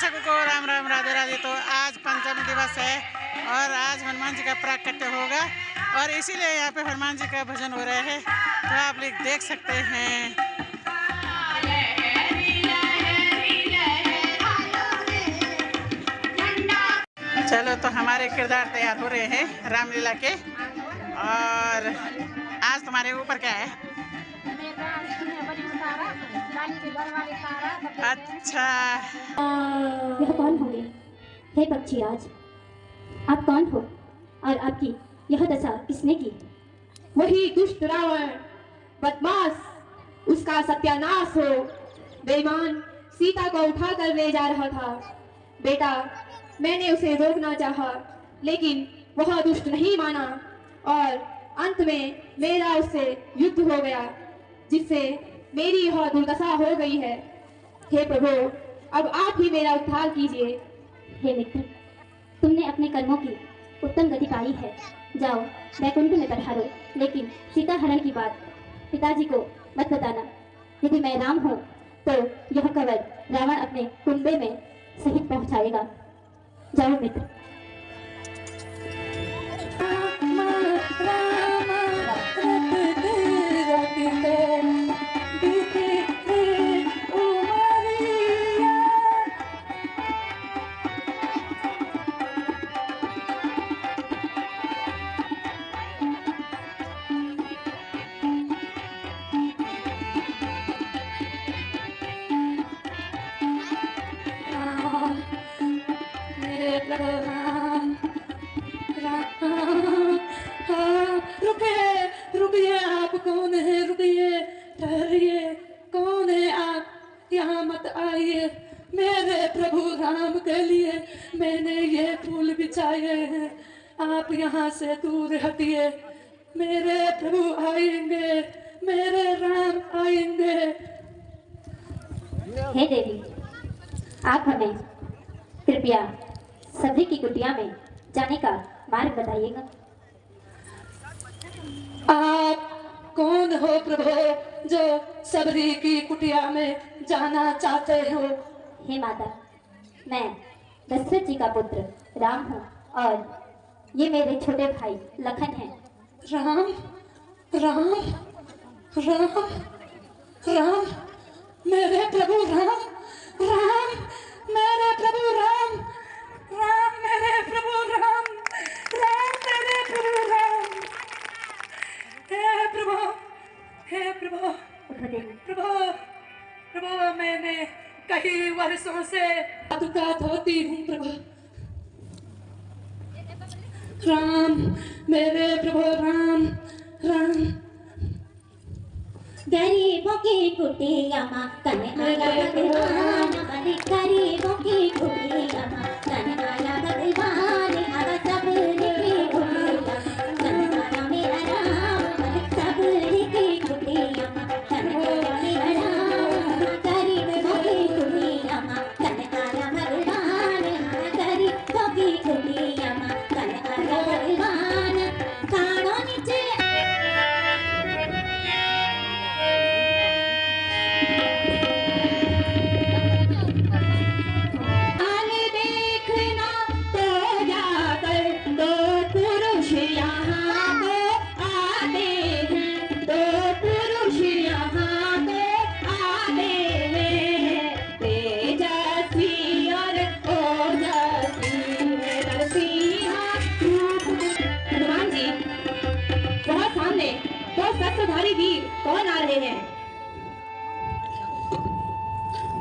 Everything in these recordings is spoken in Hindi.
दर्शकों को राम राम राधे राधे। तो आज पंचमी दिवस है और आज हनुमान जी का प्राकट्य होगा और इसीलिए यहाँ पे हनुमान जी का भजन हो रहा है, तो आप लोग देख सकते हैं। चलो तो हमारे किरदार तैयार हो रहे हैं रामलीला के। और आज तुम्हारे ऊपर क्या है? अच्छा, यह कौन होंगे? हे पक्षीराज, आप कौन हो और आपकी यह दशा किसने की? वही दुष्ट रावण, बदमाश, उसका सत्यानाश हो। बेईमान सीता को उठाकर ले जा रहा था। बेटा, मैंने उसे रोकना चाहा, लेकिन वह दुष्ट नहीं माना और अंत में मेरा उससे युद्ध हो गया, जिससे मेरी यह दुर्दशा हो गई है। हे प्रभु, अब आप ही मेरा उद्धार कीजिए। हे मित्र, तुमने अपने कर्मों की उत्तम गति पाई है। जाओ वैकुंठ में पधारो, लेकिन सीता हरण की बात पिताजी को मत बताना। यदि मैं राम हूँ तो यह कवर रावण अपने कुंबे में सहित पहुँचाएगा। जाओ मित्र। रुकिए, आप कौन है? रुकिए, ठहरिए, कौन है आप? यहाँ मत आइए। मेरे प्रभु राम के लिए मैंने ये फूल बिछाए हैं, आप यहाँ से दूर हटिए। मेरे प्रभु आएंगे, मेरे राम आएंगे। हे देवी, आप हमें कृपया सभी की कुटिया में जाने का मार्ग बताइएगा। आप कौन हो प्रभु, जो सबरी की कुटिया में जाना चाहते हो? हे माता, मैं दशरथ जी का पुत्र राम हूँ और ये मेरे छोटे भाई लखन हैं। राम, राम, राम, राम, मेरे प्रभु राम, राम, मेरे प्रभु राम, राम, मेरे प्रभु राम, राम, मेरे प्रभु राम। हे प्रभु, हे प्रभु, प्रभु, प्रभु, मैंने कई वर्षों से दुखा होती हूँ प्रभु। राम, मेरे प्रभु राम, राम। गरीबों की कुटिया माँ कन्हैया भगवान, गरीबों की कुटिया माँ कन्हैया भगवान, अब सब की कुटिया कन्हैया मेरा राम, सब की कुटिया माँ कन्हैया मेरा राम, गरीबों की कुटिया माँ कन्हैया भगवान, गरीबों की कुटिया माँ कन्हैया भगवान। कानों नीचे वीर कौन आ रहे हैं?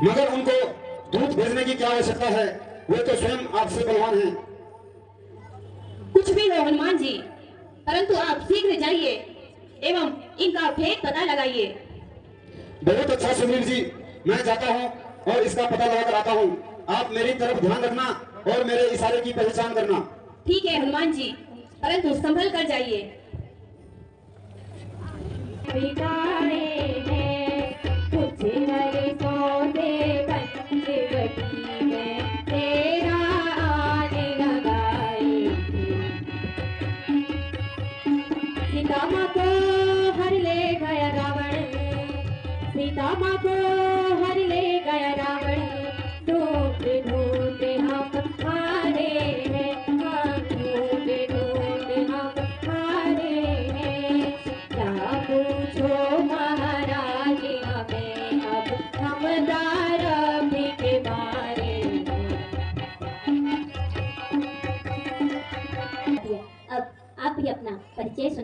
मगर उनको दूध भेजने की क्या आवश्यकता है? वे तो स्वयं आपसे बलवान हैं। कुछ भी हो हनुमान जी, परंतु आप शीघ्र जाइए एवं इनका भेद पता लगाइए। बहुत अच्छा सुनील जी, मैं जाता हूँ और इसका पता लगा कर आता हूँ। आप मेरी तरफ ध्यान रखना और मेरे इशारे की पहचान करना। ठीक है हनुमान जी, परंतु संभल कर जाइए। सीता माँ को हर ले गया रावण, सीता माँ को हर ले गया रावण, धूप धूप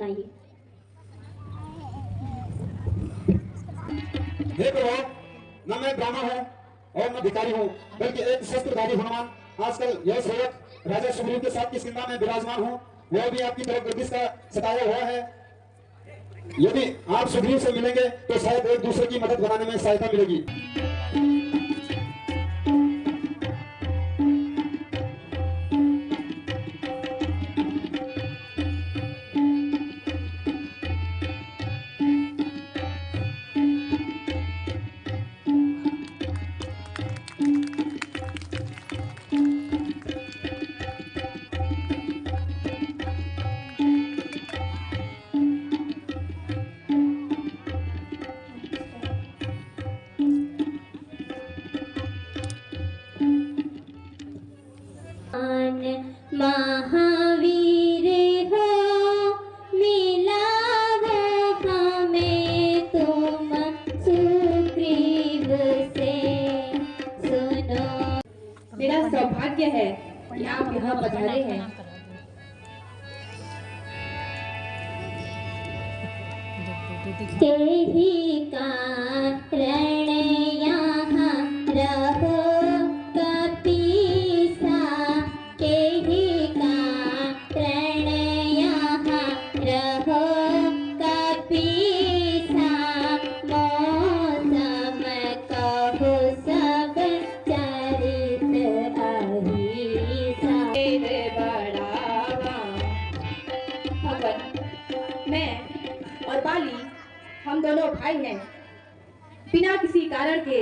सुनाइए। हे प्रभु, न मैं ब्राह्मण हूँ और न भिखारी हूँ, बल्कि एक शस्त्रधारी हनुमान आजकल यह सेवक राजा सुग्रीव के साथ किष्किंधा में विराजमान हूँ। वह भी आपकी तरफ गर्दिश का सताया हुआ है। यदि आप सुग्रीव से मिलेंगे तो शायद एक दूसरे की मदद बनाने में सहायता मिलेगी। महावीर हो मिला वो हमें तुम सुग्रीव से सुनो। मेरा सौभाग्य है कि आप यहाँ पधारे हैं। तेहि कारण यहाँ रहो कपीसा, तेहि कारण यहाँ रहो कपीसा, मौसम कहो सब चरित अहिसा। मैं और बाली हम दोनों भाई हैं। बिना किसी कारण के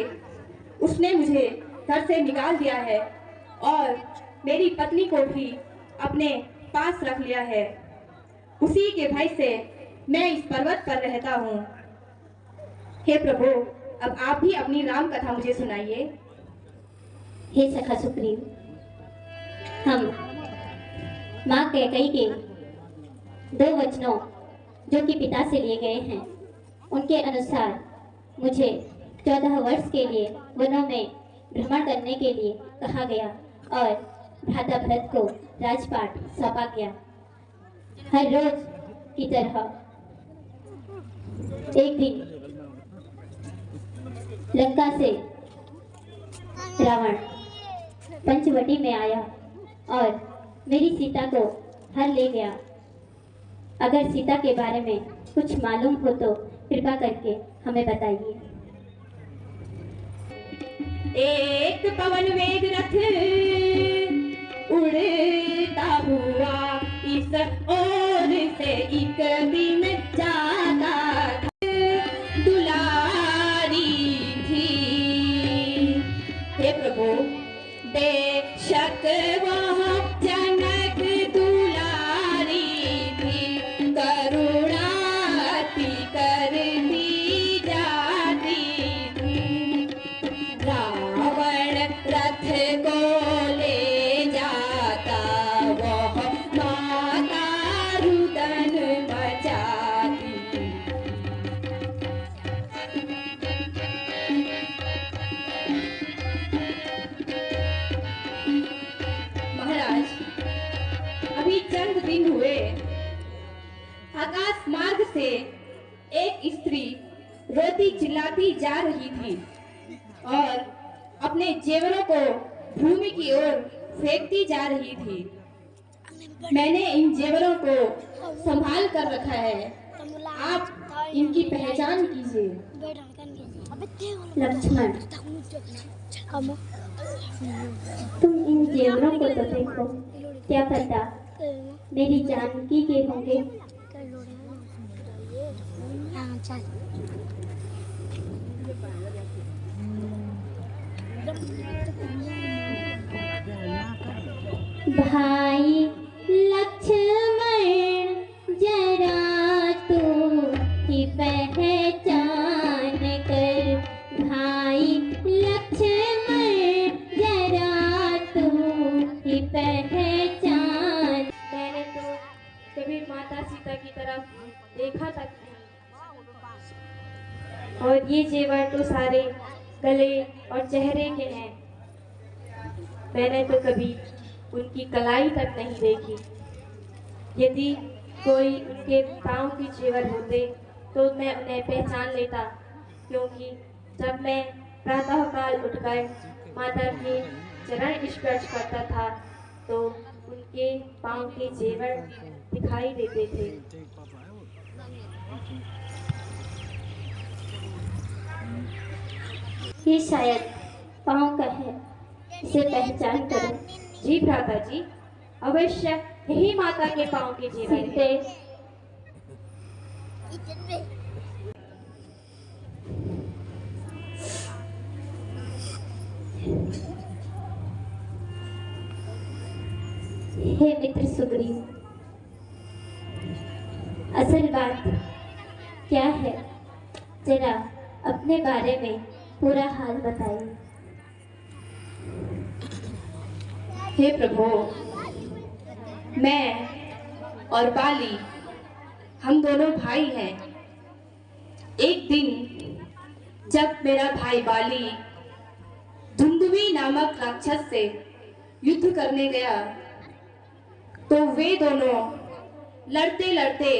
उसने मुझे घर से निकाल दिया है और मेरी पत्नी को भी अपने पास रख लिया है। उसी के भय से मैं इस पर्वत पर रहता हूँ। हे प्रभु, अब आप भी अपनी राम कथा मुझे सुनाइए। हे सखा सुग्रीव, हम माँ कैकेयी के 2 वचनों जो कि पिता से लिए गए हैं उनके अनुसार मुझे 14 वर्ष के लिए वनों में भ्रमण करने के लिए कहा गया और भ्राता भरत को राजपाट सौंपा गया। हर रोज की तरह एक दिन लंका से रावण पंचवटी में आया और मेरी सीता को हर ले गया। अगर सीता के बारे में कुछ मालूम हो तो कृपा करके हमें बताइए। एक पवन वेग रथ उड़ता हुआ इस ओर से एक दिन जाता था। दुलारी थी, हे प्रभु, बेशक वह जनक दुलारी थी, करुणा अति करती जाती थी। रावण रथ को ले जाता, वह माता रुदन मचाती। महाराज, अभी चंद दिन हुए आकाश मार्ग से एक स्त्री रोती चिल्लाती जा रही थी और अपने जेवरों को भूमि की ओर फेंकती जा रही थी। मैंने इन जेवरों को संभाल कर रखा है, आप इनकी पहचान कीजिए। लक्ष्मण, तुम इन जेवरों को तो देखो, क्या पता मेरी जानकी के होंगे। भाई लक्ष्मण जरा तू ही पहचान कर, भाई लक्ष्मण जरा तू ही पहचान। मैंने तो कभी माता सीता की तरफ देखा तक नहीं, और ये जेवर तो सारे गले और चेहरे के हैं। मैंने तो कभी उनकी कलाई तक नहीं देखी। यदि कोई उनके पाँव की जेवर होते तो मैं उन्हें पहचान लेता, क्योंकि जब मैं प्रातःकाल उठकर माता के चरण स्पर्श करता था तो उनके पाँव के जेवर दिखाई देते थे। ये शायद पाँव का है, इसे पहचान करो। जी भ्राता जी, अवश्य यही माता के पाँव के जेवर हैं। सीते, हे मित्र सुग्रीव, असल बात क्या है, जरा अपने बारे में पूरा हाल बताइए। हे प्रभु, मैं और बाली हम दोनों भाई हैं। एक दिन जब मेरा भाई बाली धुंधुवी नामक राक्षस से युद्ध करने गया तो वे दोनों लड़ते लड़ते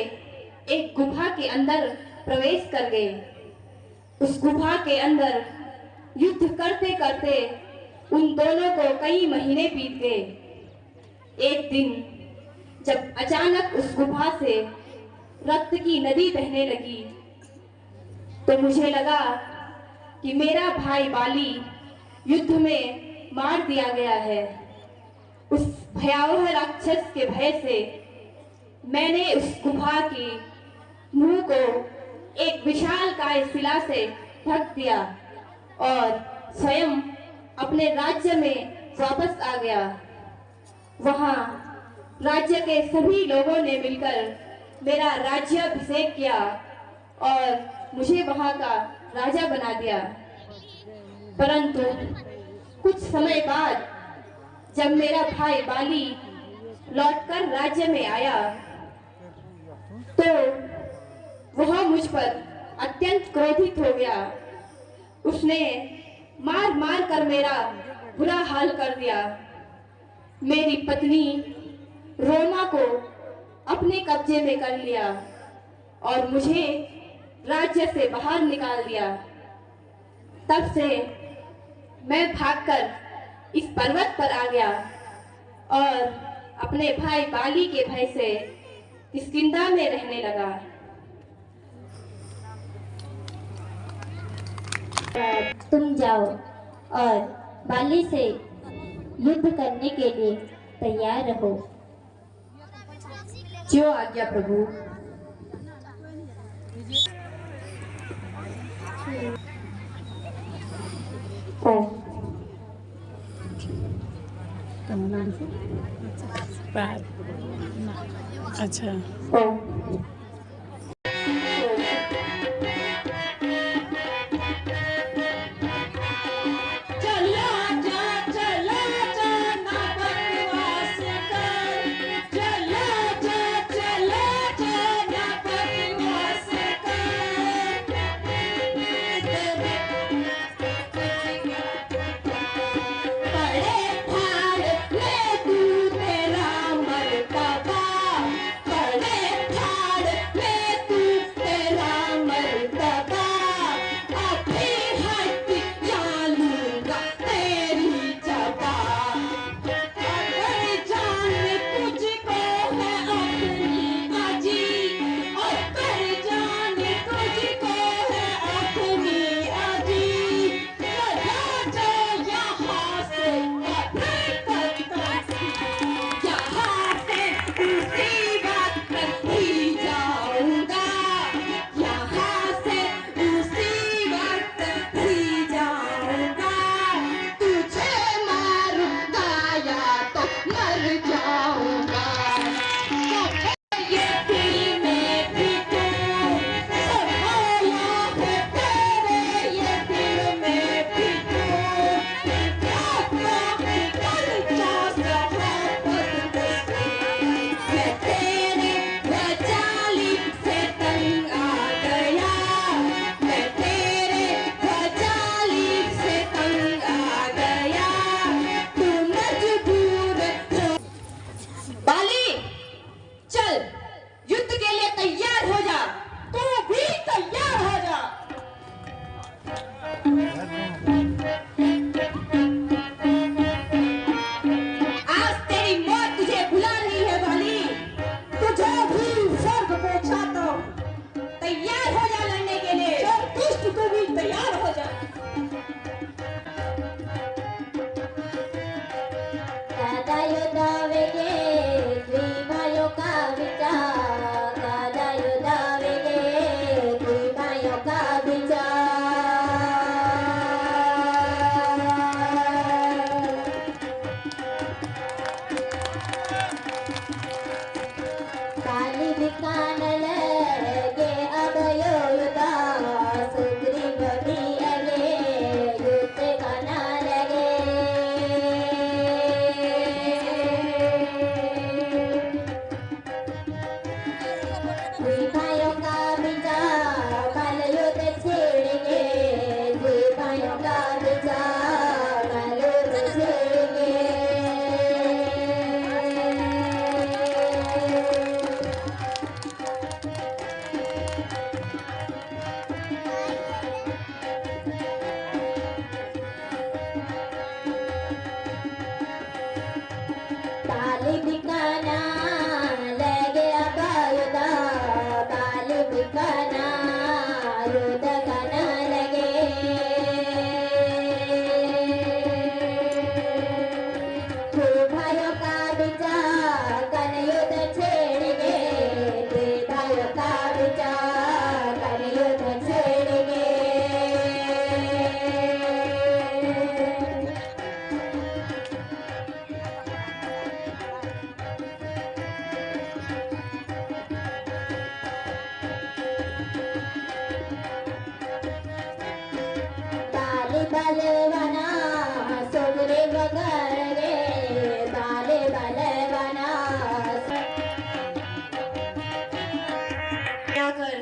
एक गुफा के अंदर प्रवेश कर गए। उस गुफा के अंदर युद्ध करते करते उन दोनों को कई महीने बीत गए। एक दिन जब अचानक उस गुफा से रक्त की नदी बहने लगी तो मुझे लगा कि मेरा भाई बाली युद्ध में मार दिया गया है। उस भयावह राक्षस के भय से मैंने उस गुफा की मुंह को एक विशालकाय शिला से ढक दिया और स्वयं अपने राज्य में वापस आ गया। वहां राज्य के सभी लोगों ने मिलकर मेरा राज्याभिषेक किया और मुझे वहां का राजा बना दिया। परंतु कुछ समय बाद जब मेरा भाई बाली लौटकर राज्य में आया तो वह मुझ पर अत्यंत क्रोधित हो गया। उसने मार मार कर मेरा बुरा हाल कर दिया। मेरी पत्नी रोमा को अपने कब्जे में कर लिया और मुझे राज्य से बाहर निकाल दिया। तब से मैं भागकर इस पर्वत पर आ गया और अपने भाई बाली के भय से किष्किंधा में रहने लगा। तुम जाओ और बाली से युद्ध करने के लिए तैयार रहो। जो आज्ञा प्रभु। ओम। अच्छा ओम। बड़े तालिब खाना लगे अबायुदा तालिब खाना युद्ध खाना लगे भाइयों का विचार कर युद्ध छेड़ेंगे भाइयों का विचार कर युद्ध छेड़ेंगे ताले बलवाना सोगरे वगर गे ताले बलवाना आकर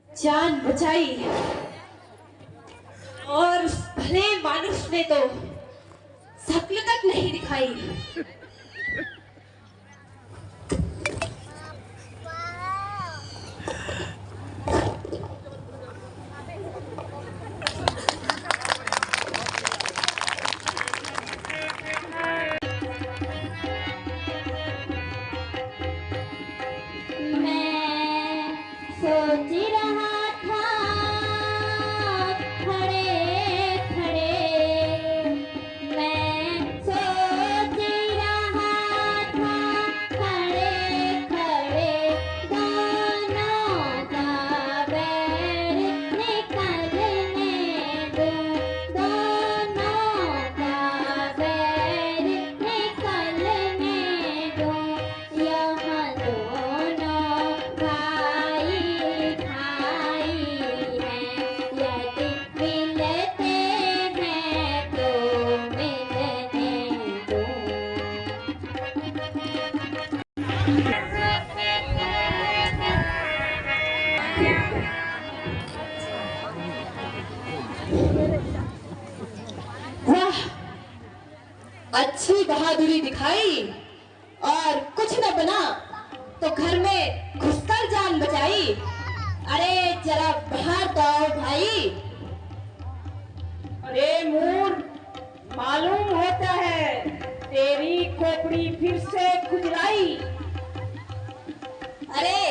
जान बचाई और उस भले मानुष ने तो शक्ल तक नहीं दिखाई। मैं सोच रहा था खड़े खड़े मैं सोच रहा था खड़े खड़े दोनों का बैर निकलने दो दोनों का बैर निकलने दो यहाँ दोनों भाई भाई हैं यदि मिलते हैं तो मिलने दो वाह, अच्छी बहादुरी दिखाई और कुछ न बना तो घर में घुसकर जान बचाई। अरे जरा बाहर तो आओ भाई। अरे मूर, मालूम होता है तेरी खोपड़ी फिर से खुजलाई। अरे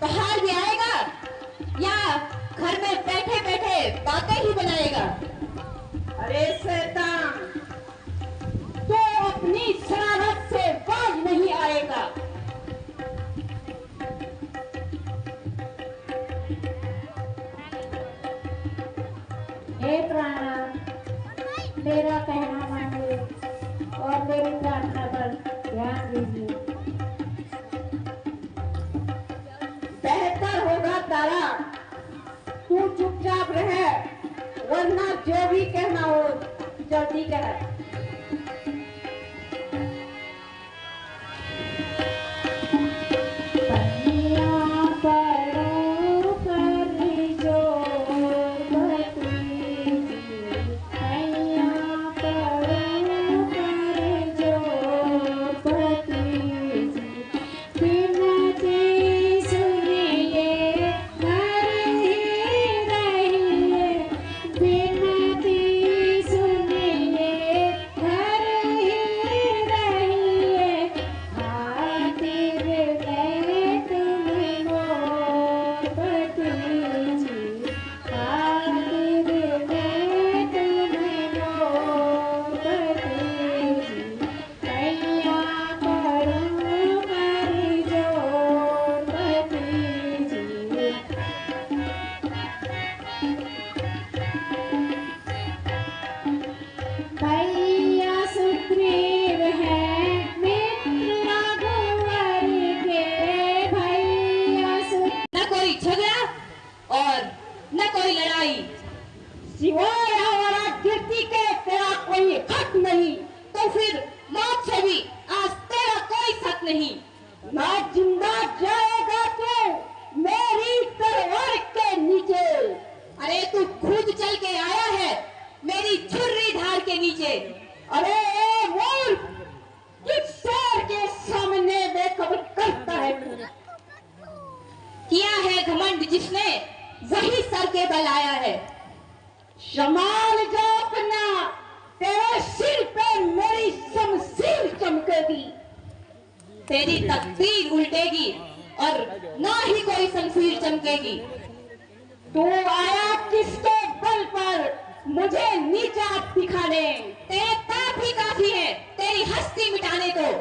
बाहर भी आएगा या घर में बैठे बैठे बातें ही बनाएगा। अरे शैतान, तो अपनी शरारत से बाज नहीं आएगा। हे प्राणा, मेरा कहना मानिए और मेरी प्रार्थना पर ध्यान दीजिए। बेहतर होगा तारा तू चुपचाप रहे, वरना जो भी कहना हो जल्दी कह। सिवाय हमारा कीर्ति के तेरा कोई हक नहीं, तो फिर मौत से भी आज तेरा कोई शक नहीं। ना जिंदा जाएगा तो मेरी तलवार के नीचे। अरे तू खुद चल के आया है मेरी छुरी धार के नीचे। अरे ए मूर्ख, किस शेर के सामने बेखबर करता है तू? किया है घमंड जिसने वही सर के बल आया है। संभाल जो अपना, तेरे सिर पे मेरी शमशीर चमकेगी। तेरी तकदीर उल्टेगी और ना ही कोई शमशीर चमकेगी। तू आया किसके बल पर मुझे नीचा दिखाने? तेरे पाप ही काफी है तेरी हस्ती मिटाने को।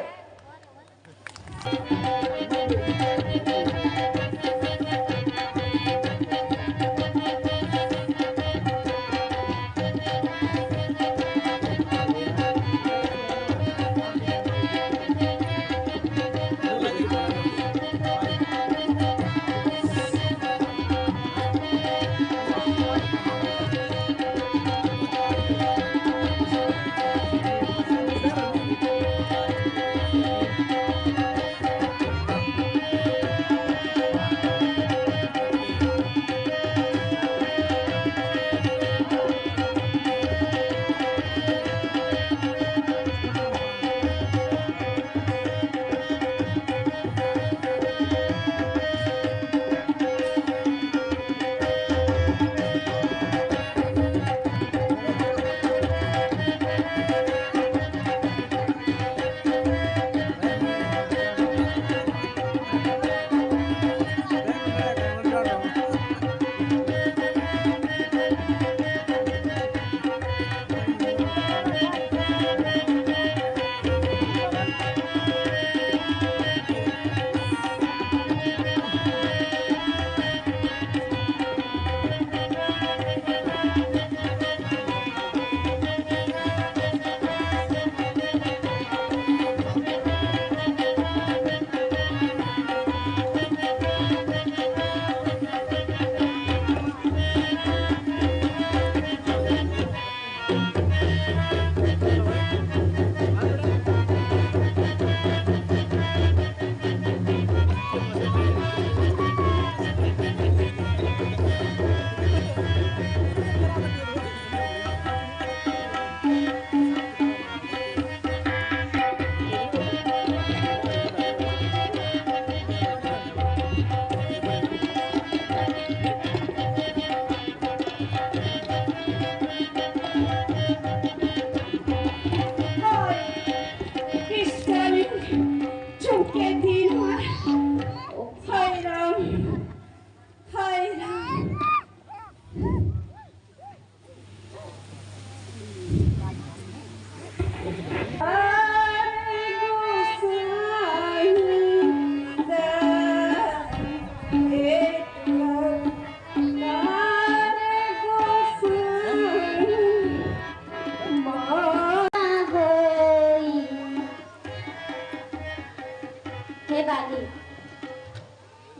हे बाली,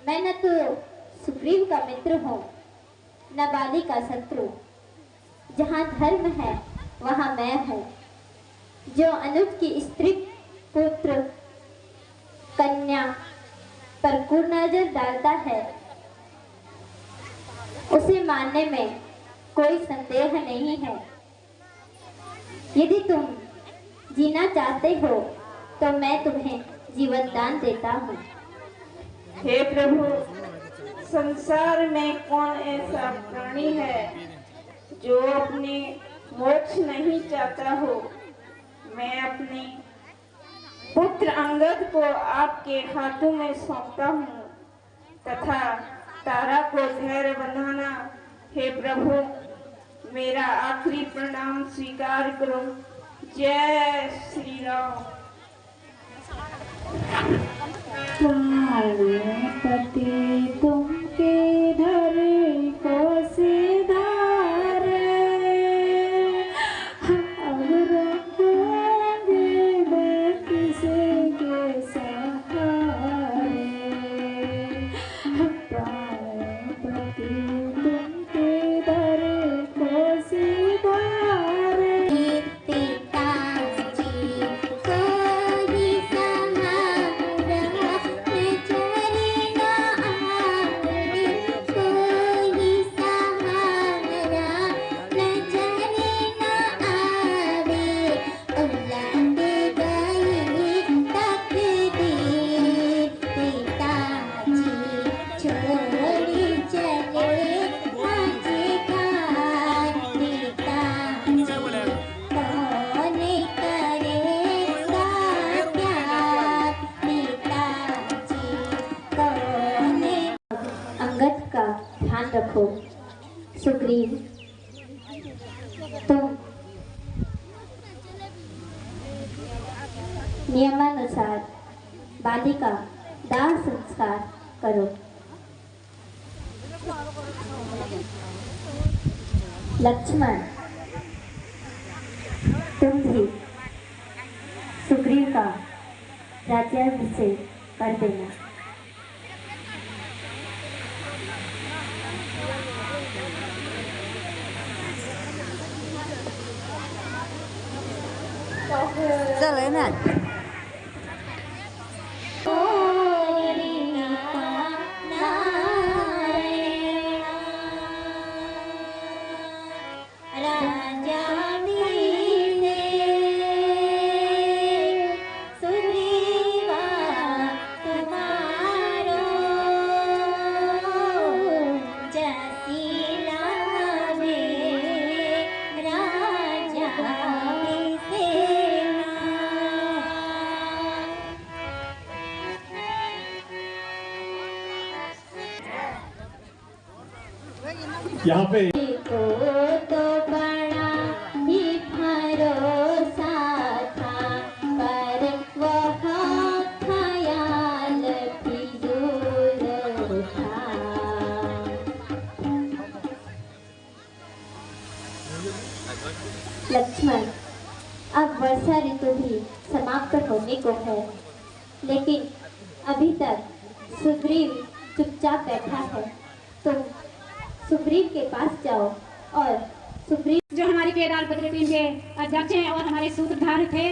मैं न तो सुग्रीव का मित्र हूँ न बाली का शत्रु। जहाँ धर्म है वहाँ मैं हूँ। जो अनुज की स्त्री पुत्र कन्या पर कुनजर डालता है उसे मानने में कोई संदेह नहीं है। यदि तुम जीना चाहते हो तो मैं तुम्हें जीवन दान देता हूँ। हे प्रभु, संसार में कौन ऐसा प्राणी है जो अपनी मोक्ष नहीं चाहता हो। मैं अपने पुत्र अंगद को आपके हाथों में सौंपता हूँ तथा तारा को धैर्य बंधाना। हे प्रभु, मेरा आखिरी प्रणाम स्वीकार करो। जय श्री राम। पति तुमके धर को सिधार अब रखोगे मैं किसे के सहारे। पति तुमके धर को सिधार पिताजी को ही रखो। सुग्रीव, तुम नियमानुसार बालिका दाह संस्कार करो। लक्ष्मण, तुम भी सुग्रीव का राज्याभिषेक कर देना। चले ना यहाँ पे तो बड़ा ही भरोसा था, पर वह ख्याल फिजूल था। लक्ष्मण, अब वर्षा ऋतु भी समाप्त होने को है, लेकिन अभी तक सुग्रीव चुपचाप बैठा है। तुम सुग्रीव के पास जाओ और सुग्रीव जो हमारी केदार बद्री टीम के अध्यक्ष हैं और हमारे सूत्रधार थे,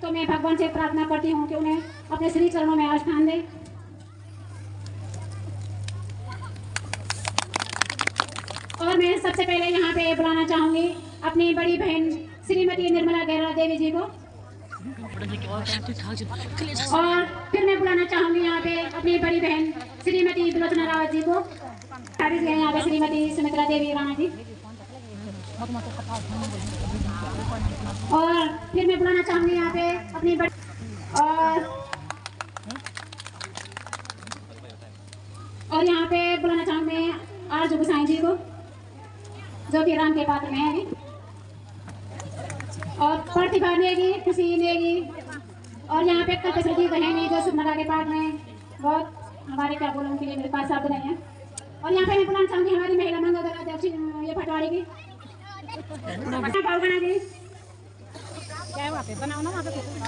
तो मैं भगवान से प्रार्थना करती हूँ कि उन्हें अपने श्री चरणों में स्थान दें। और मैं सबसे पहले यहाँ पे बुलाना चाहूँगी अपनी बड़ी बहन श्रीमती निर्मला गहरा देवी जी को, और फिर मैं बुलाना चाहूँगी यहाँ पे अपनी बड़ी बहन श्रीमती विलोचना रावत जी को, यहाँ पे श्रीमती सुमित्रा देवी राणा जी, और फिर मैं बुलाना चाहूंगी यहाँ पे अपनी और यहाँ पे बुलाना चाहूंगी आरजू गोसाई जी को, जो कि राम के पात्र में है अभी, और प्रतिभा नेगी, खुशी नेगी, और यहाँ पे कल्पेश्वर जी बहनी जो सुमरा के पाठ में बहुत हमारे क्या बोलूँ के लिए मेरे पास शब्द नहीं है। और यहाँ पे मैं बुलाना चाहूंगी हमारी महिला मंगल दल अध्यक्ष ये पटवारी की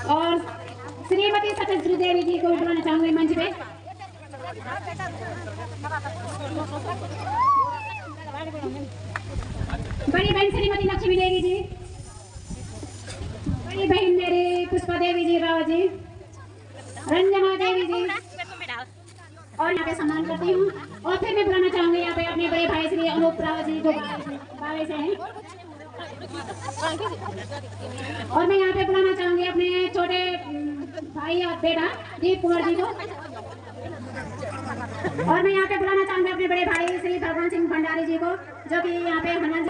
और श्रीमती सत्यश्री देवी जी को भी बुलाना चाहूंगी मंच पे। बड़ी बहन श्रीमती लक्ष्मी देवी जी, बड़ी बहन मेरी पुष्पा देवी जी रावत जी, रंजना देवी जी, और यहाँ पे सम्मान करती हूँ। और फिर मैं बुलाना चाहूंगी यहाँ पे अपने बड़े भाई श्री अनूप रावत जी जो बावे से हैं, और मैं यहाँ पे बुलाना चाहूंगी अपने छोटे भाई और बेटा दीप कुंवर जी को, और मैं यहाँ पे बुलाना चाहूंगी अपने बड़े भाई श्री भगवान सिंह भंडारी जी को, जो कि यहाँ पे हनुमान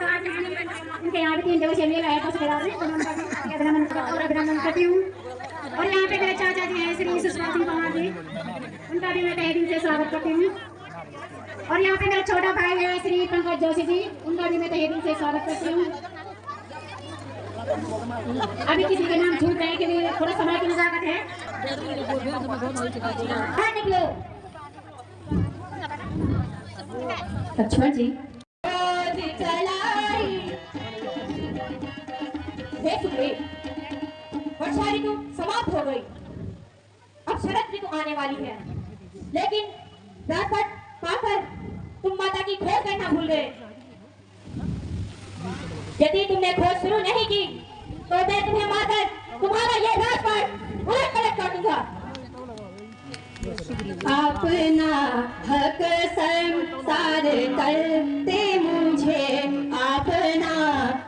उनके यहाँ पे 3 दिवसीय मेला है पुष्पेदार में, तो मैं उनका अभिनंदन करती हूँ। और यहाँ पे मेरे चाचा जी हैं श्री सुषमा सिंह पवार जी, उनका भी मैं तहे दिल से स्वागत करती हूँ। और यहाँ पे मेरा छोटा भाई है श्री पंकज जोशी जी, उनका भी मैं तहे दिल से स्वागत करती हूँ। अभी किसी के नाम छूट रहे क्योंकि थोड़ा समय की नजाकत है। लक्ष्मण जी, वर्षा ऋतु समाप्त हो गई, अब शरद ऋतु आने वाली है, लेकिन राजपट पाकर तुम माता की खोज करना भूल गए। यदि तुमने खोज शुरू नहीं की तो मैं तुम्हें मारकर तुम्हारा ये राजपट उलट पलट कर दूंगा। अपना हक संसार करते मुझे, अपना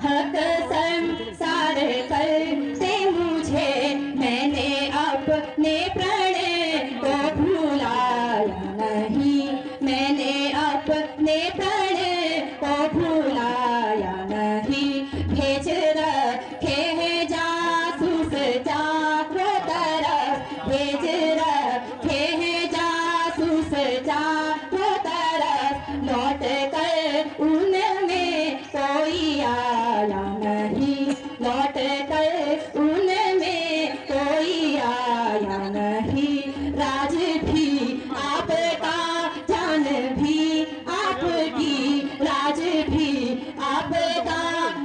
हक संसार करते मुझे, मैंने अपने प्रणय को भुलाया नहीं, मैंने अपने प्रणय को भुलाया नहीं। भेज रखे हैं जासूस चारों तरफ, भेज रखे हैं जासूस चारों तरफ, लौट कर राज भी आपका, जान भी आपकी, राज भी आपका,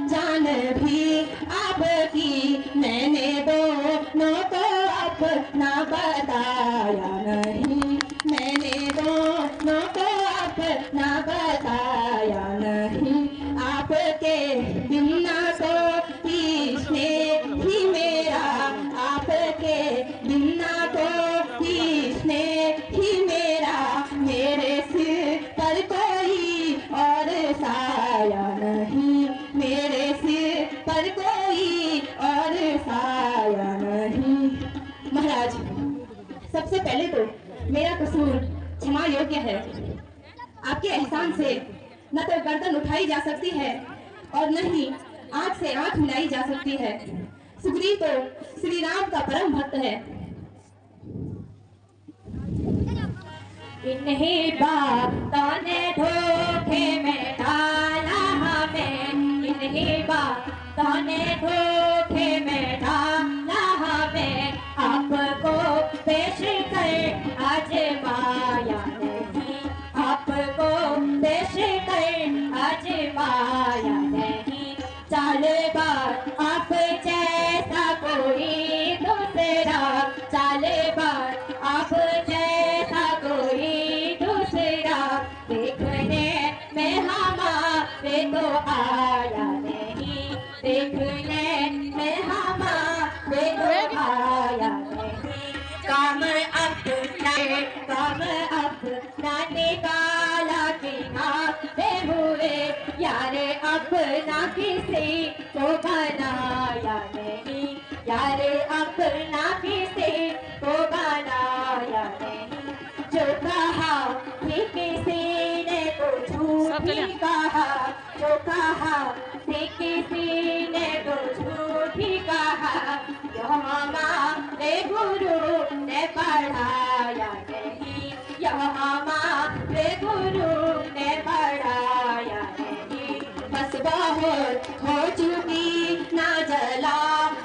जान भी आपकी। मैंने दोनों को अपना बताया नहीं, मैंने दोनों को अपना बताया नहीं। आपके बिना तो किसने ही मेरा, आपके बिना तो किसने ही मेरा, मेरे सिर पर कोई और साया नहीं, मेरे सिर पर कोई और साया नहीं। महाराज, सबसे पहले तो मेरा कसूर क्षमा योग्य है। आपके एहसान से न तो गर्दन उठाई जा सकती है और न ही आंख से आंख मिलाई जा सकती है। सुग्रीव तो श्री राम का परम भक्त है। इन्हीं बातों ने धोखे में डाला हमें, इन्हीं बातों ने धोखे में डाला हमें। आपको पेश कर आजमाया नहीं, आपको पेश कर आजमाया नहीं। चाल बार आप जैसा कोई दूसरा, चाल बार आप जैसा कोई दूसरा, देखने में हमारे तो आया नहीं, देखने में हमारे तो आया नहीं। काम अपना निकाला किनारे हुए, यारे अपना किसी को बनाया नहीं, यारे अपना किसी को बनाया नहीं। जो कहा कि किसी ने तो झूठ ही कहा, जो कहा कि किसी ने तो झूठ ही कहा। यह हमारे गुरु ने पढ़ाया नहीं, यह हमारे गुरु ने पढ़ाया नहीं। बस बहुत हो चुकी ना जला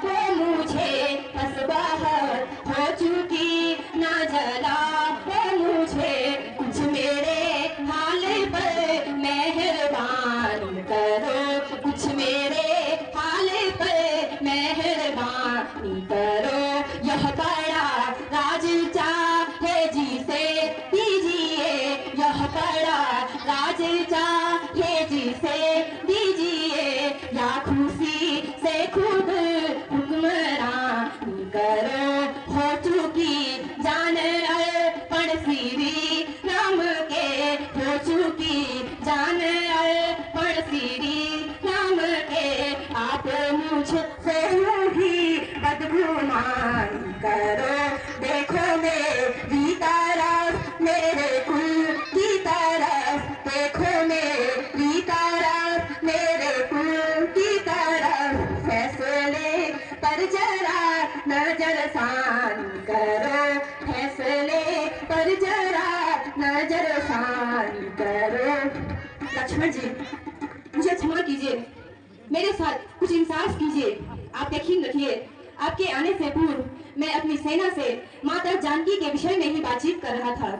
हो मुझे, बस बहुत हो चुकी ना जला हो मुझे। कुछ मेरे हाल पर मेहरबानी करो, कुछ मेरे हाल पर मेहरबानी करो। यह बड़ा राज चाहे जिसे दीजिए, यह बड़ा राज चाहे जिसे दीजिए। या खुशी से खुद हुक्मरानी करो, हो चुकी जान अर्पण श्री राम के, हो चुकी जान अर्पण श्री राम के। आप मुझसे ही बदगुमानी करो, देखो मेरी तरफ, मेरे कुल की तरफ, देखो मेरी तरफ, मेरे कुल की तरफ। फैसले पर जरा नजरसानी करो, फैसले पर जरा नजरसानी करो। लक्ष्मण जी, मुझे क्षमा कीजिए, मेरे साथ कुछ इंसाफ कीजिए। आप यकीन रखिए, आपके आने से पूर्व मैं अपनी सेना से माता जानकी के विषय में ही बातचीत कर रहा था।